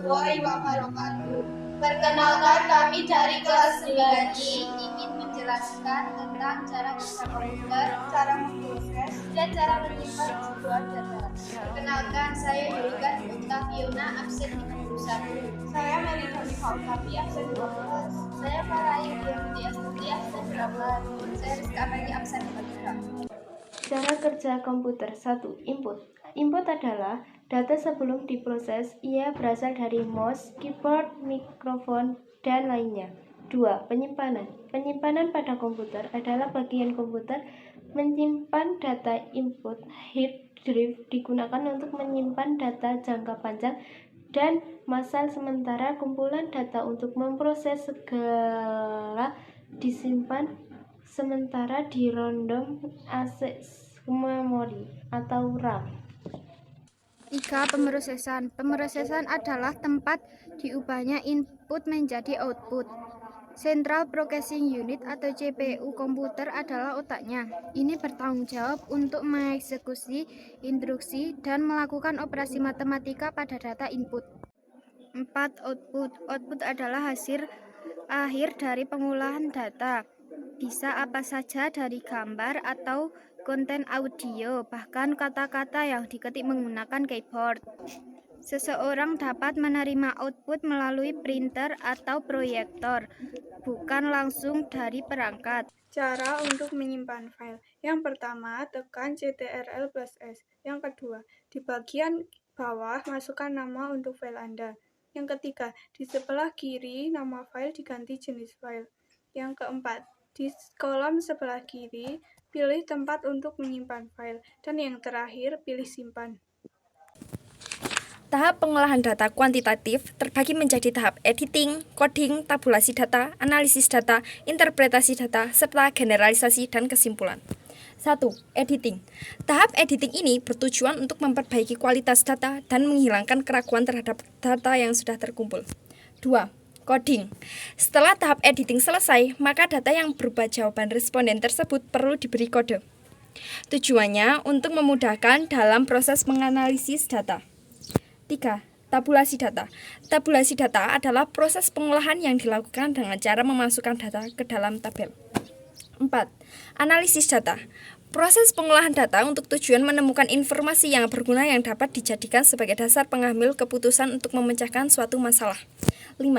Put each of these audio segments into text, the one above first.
warahmatullahi wabarakatuh. Perkenalkan, kami dari kelas 9I ingin menjelaskan tentang cara kerja komputer, cara memproses, dan cara menyimpan sebuah data. Perkenalkan, saya Yulika Octaviona, absen 31. Saya Melita Octavia, absen 12. Saya Farah Yudiamuti Astuti, absen 8. Saya Rizka Apandi, absen 43. Cara kerja komputer. 1. Input. Input adalah data sebelum diproses. Ia berasal dari mouse, keyboard, mikrofon, dan lainnya. 2. Penyimpanan. Penyimpanan pada komputer adalah bagian komputer menyimpan data input. Hard drive digunakan untuk menyimpan data jangka panjang dan massal, sementara kumpulan data untuk memproses segala disimpan sementara di random access memory atau RAM. 3. Pemrosesan. Pemrosesan adalah tempat diubahnya input menjadi output. Central Processing Unit atau CPU komputer adalah otaknya. Ini bertanggung jawab untuk mengeksekusi instruksi dan melakukan operasi matematika pada data input. 4. Output. Output adalah hasil akhir dari pengolahan data. Bisa apa saja dari gambar atau konten audio, bahkan kata-kata yang diketik menggunakan keyboard. Seseorang dapat menerima output melalui printer atau proyektor, bukan langsung dari perangkat. Cara untuk menyimpan file. Yang pertama, tekan Ctrl+S. Yang kedua, di bagian bawah masukkan nama untuk file Anda. Yang ketiga, di sebelah kiri nama file diganti jenis file. Yang keempat, di kolom sebelah kiri, pilih tempat untuk menyimpan file. Dan yang terakhir, pilih simpan. Tahap pengolahan data kuantitatif terbagi menjadi tahap editing, coding, tabulasi data, analisis data, interpretasi data, serta generalisasi dan kesimpulan. 1. Editing. Tahap editing ini bertujuan untuk memperbaiki kualitas data dan menghilangkan keraguan terhadap data yang sudah terkumpul. 2. Coding. Setelah tahap editing selesai, maka data yang berupa jawaban responden tersebut perlu diberi kode. Tujuannya untuk memudahkan dalam proses menganalisis data. 3. Tabulasi data. Tabulasi data adalah proses pengolahan yang dilakukan dengan cara memasukkan data ke dalam tabel. 4. Analisis data. Proses pengolahan data untuk tujuan menemukan informasi yang berguna yang dapat dijadikan sebagai dasar pengambil keputusan untuk memecahkan suatu masalah. 5.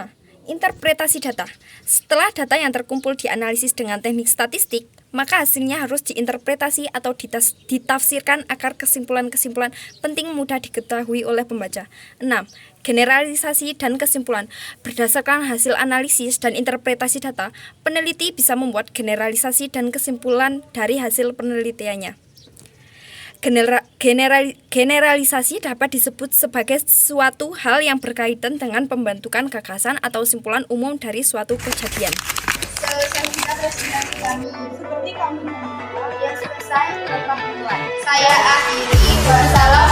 Interpretasi data. Setelah data yang terkumpul dianalisis dengan teknik statistik, maka hasilnya harus diinterpretasi atau ditafsirkan agar kesimpulan-kesimpulan penting mudah diketahui oleh pembaca. 6. Generalisasi dan kesimpulan. Berdasarkan hasil analisis dan interpretasi data, peneliti bisa membuat generalisasi dan kesimpulan dari hasil penelitiannya. Generalisasi dapat disebut sebagai suatu hal yang berkaitan dengan pembentukan gagasan atau simpulan umum dari suatu kejadian. Selesai kita presentasi kami. Seperti kami yang selesai, tetap buat. Saya akhiri. Wassalam.